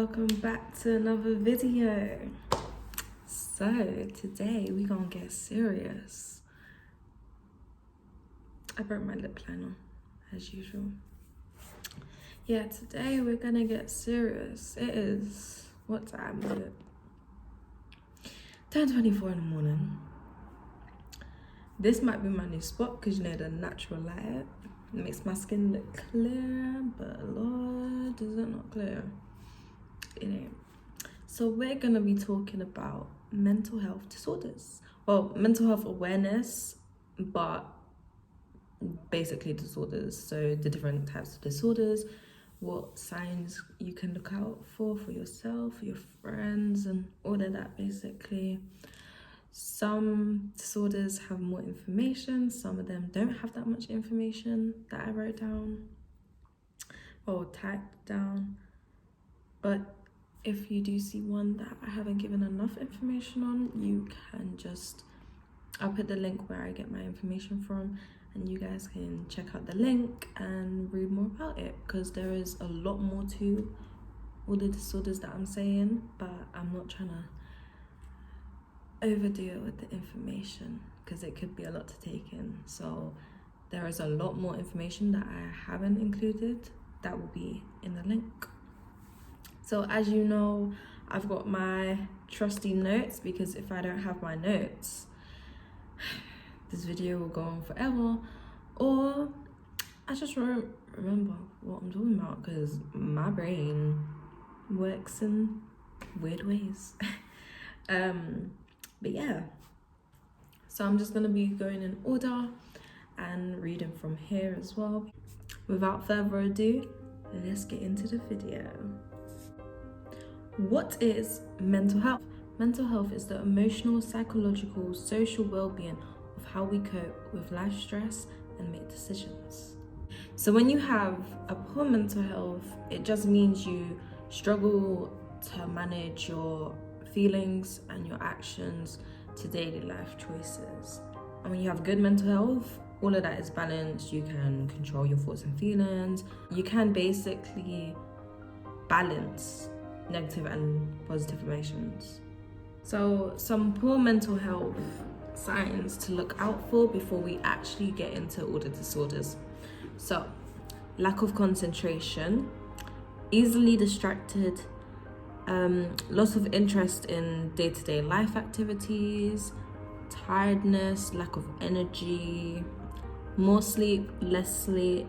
welcome back to another video. So today we gonna get serious. I broke my lip liner as usual. Yeah, today we're gonna get serious. It is, what time is it? 10:24 in the morning. This might be my new spot because you know the natural light makes my skin look clear, but Lord, is it not clear? It ain't. So we're gonna be talking about mental health disorders. Well, mental health awareness, but basically disorders. So the different types of disorders, what signs you can look out for yourself, for your friends, and all of that basically. Some disorders have more information, some of them don't have that much information that I wrote down or typed down. But if you do see one that I haven't given enough information on, you can I'll put the link where I get my information from, and you guys can check out the link and read more about it, because there is a lot more to all the disorders that I'm saying, but I'm not trying to overdo it with the information because it could be a lot to take in. So there is a lot more information that I haven't included that will be in the link. So as you know, I've got my trusty notes, because if I don't have my notes, this video will go on forever, or I just won't remember what I'm talking about because my brain works in weird ways. But yeah, so I'm just gonna be going in order and reading from here as well. Without further ado, let's get into the video. What is mental health? Mental health is the emotional, psychological, social well-being of how we cope with life stress and make decisions. So when you have a poor mental health, it just means you struggle to manage your feelings and your actions to daily life choices. And when you have good mental health, all of that is balanced. You can control your thoughts and feelings. You can basically balance negative and positive emotions. So some poor mental health signs to look out for before we actually get into all the disorders. So lack of concentration, easily distracted, loss of interest in day-to-day life activities, tiredness, lack of energy, more sleep, less sleep.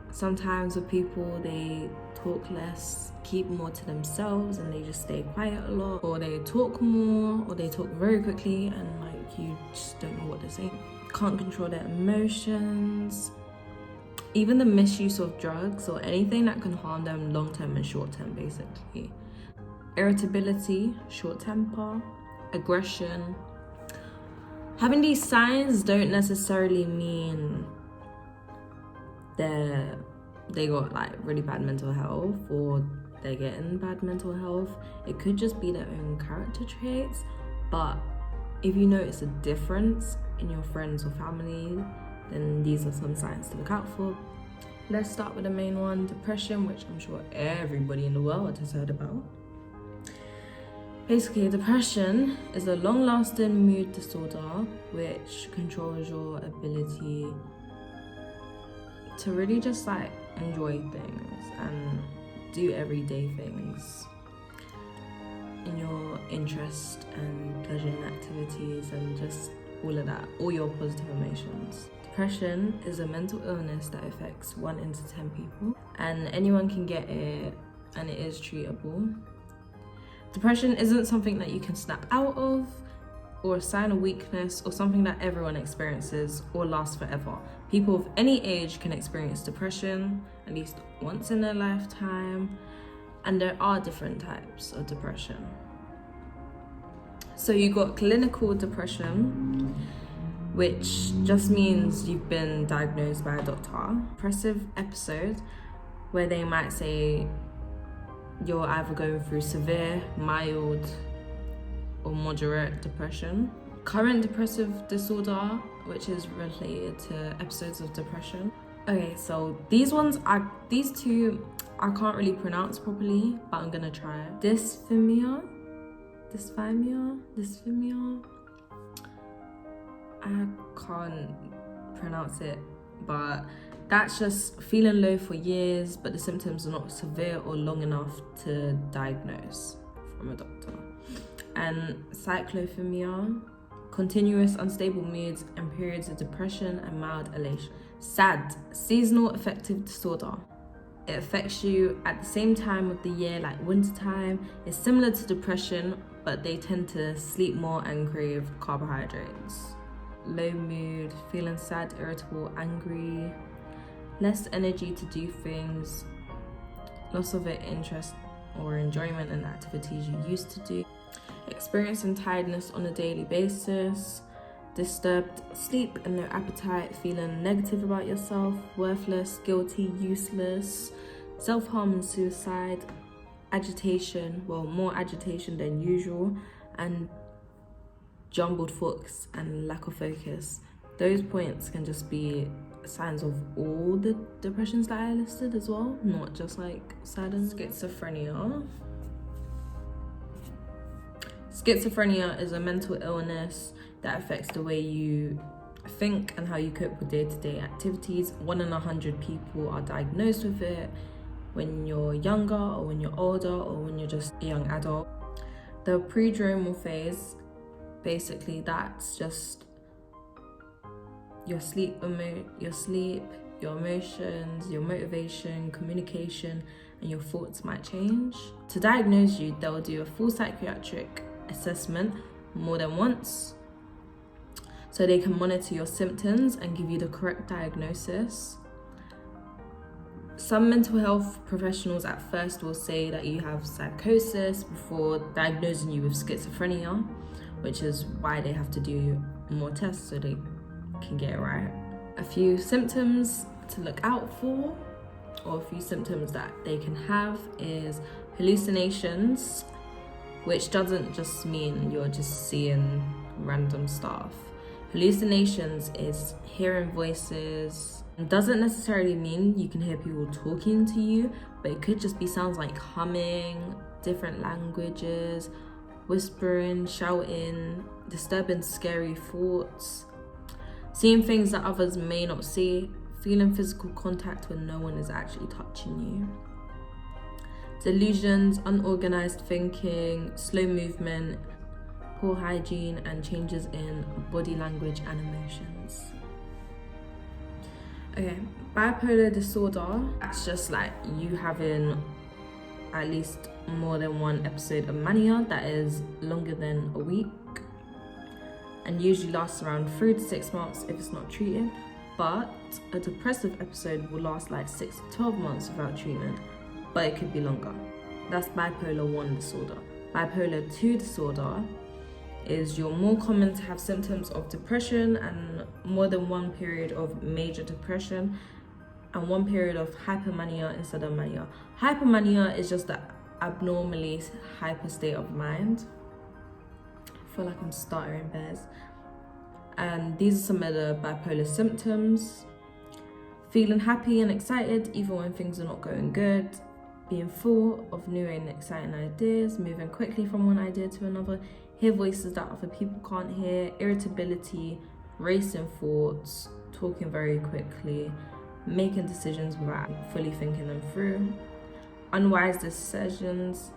Sometimes with people, they talk less, keep more to themselves, and they just stay quiet a lot, or they talk more, or they talk very quickly and like you just don't know what to say. Can't control their emotions. Even the misuse of drugs or anything that can harm them long-term and short-term basically. Irritability, short temper, aggression. Having these signs don't necessarily mean they got like really bad mental health or they're getting bad mental health. It could just be their own character traits. But if you notice a difference in your friends or family, then these are some signs to look out for. Let's start with the main one, depression, which I'm sure everybody in the world has heard about. Basically, depression is a long-lasting mood disorder which controls your ability to really just like enjoy things and do everyday things in your interest and pleasure in activities and just all of that, all your positive emotions. Depression is a mental illness that affects 1 in 10 people, and anyone can get it, and it is treatable. Depression isn't something that you can snap out of, or a sign of weakness, or something that everyone experiences or lasts forever. People of any age can experience depression at least once in their lifetime, and there are different types of depression. So you got clinical depression, which just means you've been diagnosed by a doctor. Depressive episode, where they might say you're either going through severe, mild, or moderate depression. Current depressive disorder, which is related to episodes of depression. Okay, so these two I can't really pronounce properly, but I'm gonna try. Dysthymia. I can't pronounce it, but that's just feeling low for years, but the symptoms are not severe or long enough to diagnose from a doctor. And cyclothymia, continuous unstable moods and periods of depression and mild elation. SAD, seasonal affective disorder. It affects you at the same time of the year, like wintertime. It's similar to depression, but they tend to sleep more and crave carbohydrates. Low mood, feeling sad, irritable, angry, less energy to do things, loss of interest or enjoyment in activities you used to do, experiencing tiredness on a daily basis, disturbed sleep and no appetite, feeling negative about yourself, worthless, guilty, useless, self-harm and suicide, agitation, well, more agitation than usual, and jumbled thoughts and lack of focus. Those points can just be signs of all the depressions that I listed as well, not just like sadness. Schizophrenia is a mental illness that affects the way you think and how you cope with day-to-day activities. 1 in 100 people are diagnosed with it when you're younger or when you're older or when you're just a young adult. The prodromal phase, basically that's just your sleep, your emotions, your motivation, communication, and your thoughts might change. To diagnose you, they'll do a full psychiatric assessment more than once, so they can monitor your symptoms and give you the correct diagnosis. Some mental health professionals at first will say that you have psychosis before diagnosing you with schizophrenia, which is why they have to do more tests so they can get it right. A few symptoms to look out for, or a few symptoms that they can have, is hallucinations, which doesn't just mean you're just seeing random stuff. Hallucinations is hearing voices. It doesn't necessarily mean you can hear people talking to you, but it could just be sounds like humming, different languages, whispering, shouting, disturbing, scary thoughts, seeing things that others may not see, feeling physical contact when no one is actually touching you. Delusions, unorganized thinking, slow movement, poor hygiene, and changes in body language and emotions. Okay, bipolar disorder, that's just like you having at least more than one episode of mania that is longer than a week and usually lasts around 3 to 6 months if it's not treated. But a depressive episode will last like 6 to 12 months without treatment, but it could be longer. That's bipolar 1 disorder. Bipolar 2 disorder is you're more common to have symptoms of depression and more than one period of major depression and one period of hypermania instead of mania. Hypermania is just the abnormally hyper state of mind. I feel like I'm stuttering bears. And these are some of the bipolar symptoms: feeling happy and excited even when things are not going good, being full of new and exciting ideas, moving quickly from one idea to another, hear voices that other people can't hear, irritability, racing thoughts, talking very quickly, making decisions without fully thinking them through, unwise decisions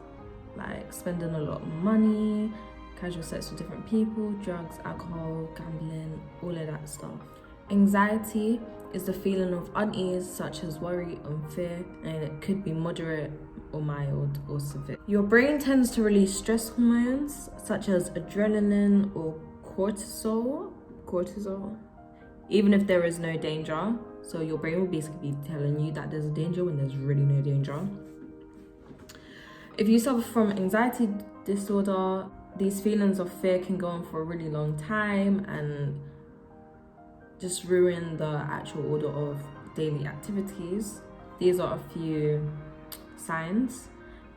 like spending a lot of money, casual sex with different people, drugs, alcohol, gambling, all of that stuff. Anxiety is the feeling of unease such as worry and fear, and it could be moderate or mild or severe. Your brain tends to release stress hormones such as adrenaline or cortisol, even if there is no danger. So your brain will basically be telling you that there's a danger when there's really no danger. If you suffer from anxiety disorder, these feelings of fear can go on for a really long time and just ruin the actual order of daily activities. These are a few signs: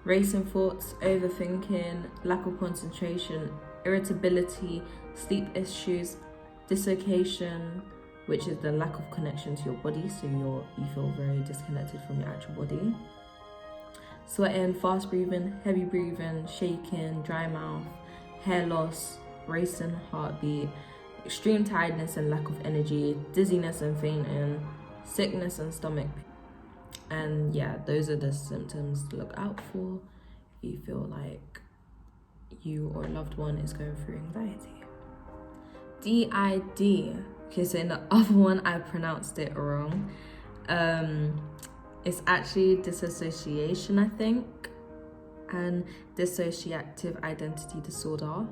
racing thoughts, overthinking, lack of concentration, irritability, sleep issues, dislocation which is the lack of connection to your body, so you feel very disconnected from your actual body. Sweating, fast breathing, heavy breathing, shaking, dry mouth, hair loss, racing heartbeat, extreme tiredness and lack of energy, dizziness and fainting, sickness and stomach pain. And yeah, those are the symptoms to look out for if you feel like you or a loved one is going through anxiety. DID. Okay, so in the other one I pronounced it wrong. It's actually dissociation, I think, and dissociative identity disorder,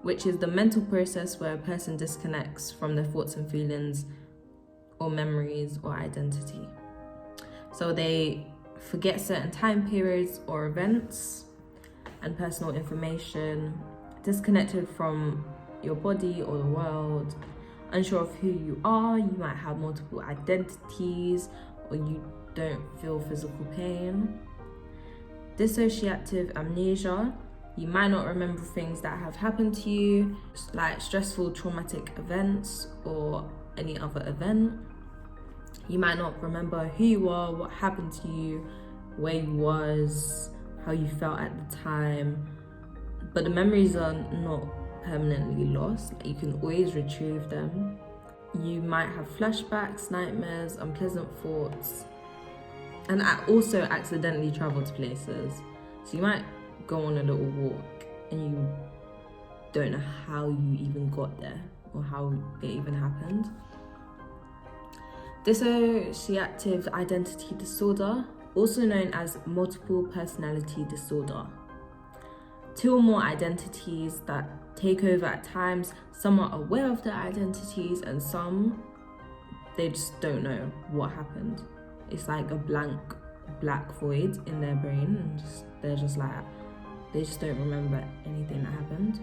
which is the mental process where a person disconnects from their thoughts and feelings or memories or identity. So they forget certain time periods or events and personal information, disconnected from your body or the world, unsure of who you are. You might have multiple identities, or you don't feel physical pain. Dissociative amnesia. You might not remember things that have happened to you, like stressful traumatic events or any other event. You might not remember who you are, what happened to you, where you was, how you felt at the time. But the memories are not permanently lost. You can always retrieve them. You might have flashbacks, nightmares, unpleasant thoughts, and also accidentally travel to places. So you might go on a little walk and you don't know how you even got there or how it even happened. Dissociative identity disorder, also known as multiple personality disorder. Two or more identities that take over at times. Some are aware of their identities and some, they just don't know what happened. It's like a blank black void in their brain, and they just don't remember anything that happened,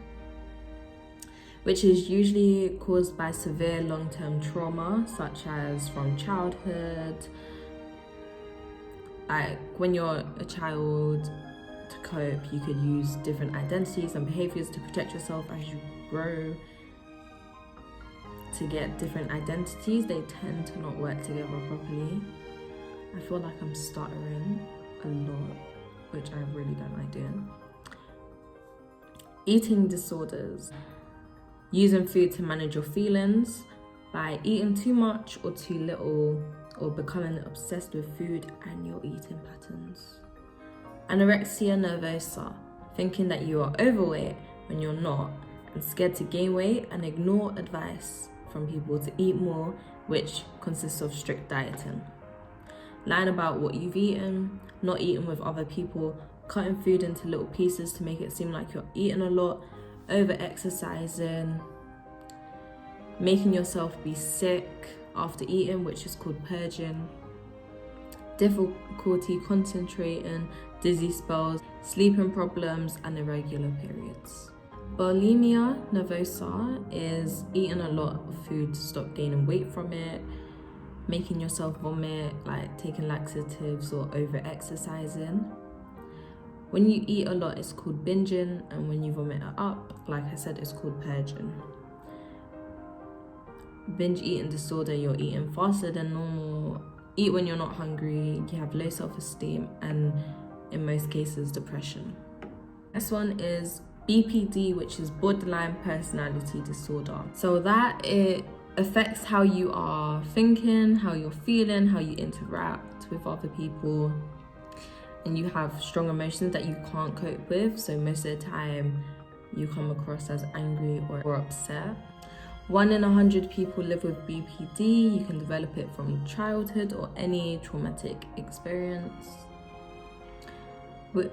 which is usually caused by severe long-term trauma, such as from childhood. Like when you're a child, to cope, you could use different identities and behaviors to protect yourself. As you grow to get different identities, they tend to not work together properly. I feel like I'm stuttering a lot, which I really don't like doing. Eating disorders. Using food to manage your feelings by eating too much or too little, or becoming obsessed with food and your eating patterns. Anorexia nervosa, thinking that you are overweight when you're not, and scared to gain weight and ignore advice from people to eat more, which consists of strict dieting. Lying about what you've eaten, not eating with other people, cutting food into little pieces to make it seem like you're eating a lot, over-exercising, making yourself be sick after eating, which is called purging, difficulty concentrating, dizzy spells, sleeping problems, and irregular periods. Bulimia nervosa is eating a lot of food to stop gaining weight from it, making yourself vomit, like taking laxatives or over-exercising. When you eat a lot, it's called binging, and when you vomit it up, like I said, it's called purging. Binge eating disorder, you're eating faster than normal, eat when you're not hungry, you have low self-esteem, and in most cases, depression. Next one is BPD, which is borderline personality disorder. So that it affects how you are thinking, how you're feeling, how you interact with other people, and you have strong emotions that you can't cope with. So most of the time, you come across as angry or upset. 1 in 100 people live with BPD. You can develop it from childhood or any traumatic experience.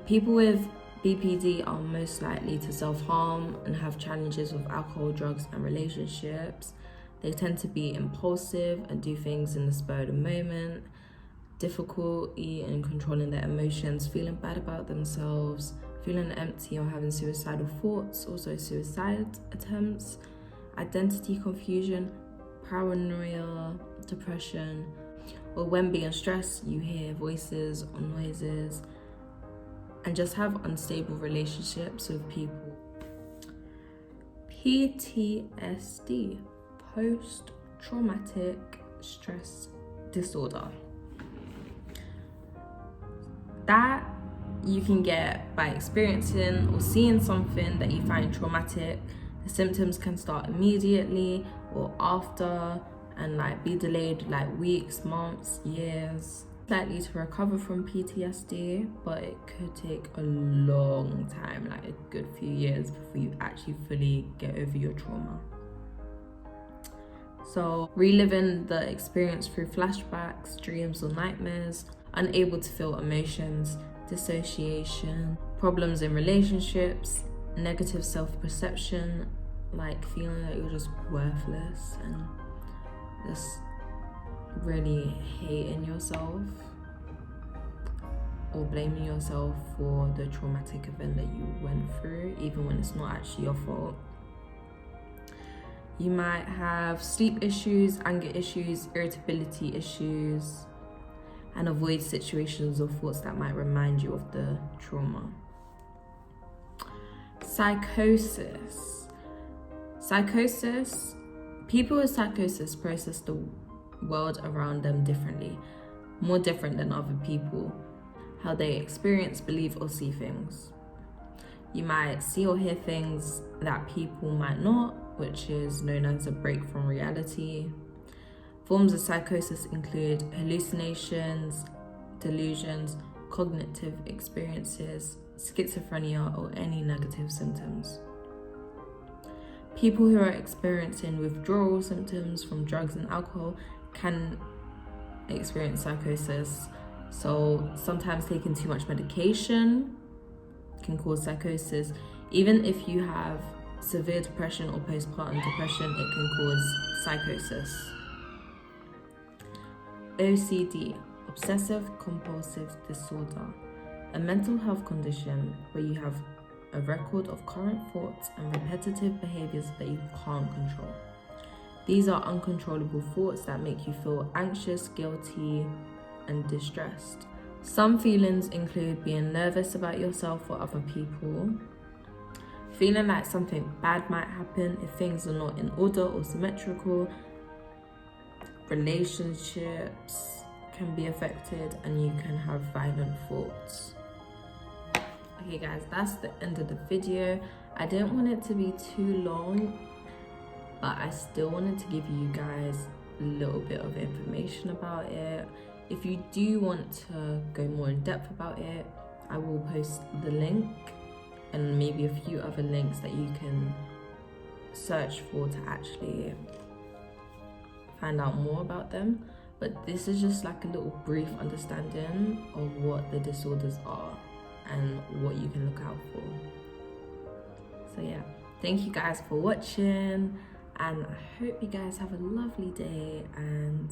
People with BPD are most likely to self-harm and have challenges with alcohol, drugs, and relationships. They tend to be impulsive and do things in the spur of the moment, difficulty in controlling their emotions, feeling bad about themselves, feeling empty or having suicidal thoughts, also suicide attempts, identity confusion, paranoia, depression, or when being stressed, you hear voices or noises, and just have unstable relationships with people. PTSD, post traumatic stress disorder. That you can get by experiencing or seeing something that you find traumatic. The symptoms can start immediately or after and like be delayed like weeks, months, years. Likely to recover from PTSD, but it could take a long time, like a good few years before you actually fully get over your trauma. So reliving the experience through flashbacks, dreams or nightmares, unable to feel emotions, dissociation, problems in relationships, negative self-perception, like feeling that you're just worthless and just really hating yourself or blaming yourself for the traumatic event that you went through, even when it's not actually your fault. You might have sleep issues, anger issues, irritability issues, and avoid situations or thoughts that might remind you of the trauma. Psychosis. People with psychosis process the world around them differently, more different than other people, how they experience, believe, or see things. You might see or hear things that people might not, which is known as a break from reality. Forms of psychosis include hallucinations, delusions, cognitive experiences, schizophrenia, or any negative symptoms. People who are experiencing withdrawal symptoms from drugs and alcohol can experience psychosis. So sometimes taking too much medication can cause psychosis. Even if you have severe depression or postpartum depression, it can cause psychosis. OCD, obsessive compulsive disorder, a mental health condition where you have a record of current thoughts and repetitive behaviors that you can't control. These are uncontrollable thoughts that make you feel anxious, guilty, and distressed. Some feelings include being nervous about yourself or other people, feeling like something bad might happen if things are not in order or symmetrical. Relationships can be affected and you can have violent thoughts. Okay guys, that's the end of the video. I didn't want it to be too long, but I still wanted to give you guys a little bit of information about it. If you do want to go more in depth about it, I will post the link and maybe a few other links that you can search for to actually find out more about them. But this is just like a little brief understanding of what the disorders are and what you can look out for. So yeah, thank you guys for watching, and I hope you guys have a lovely day, and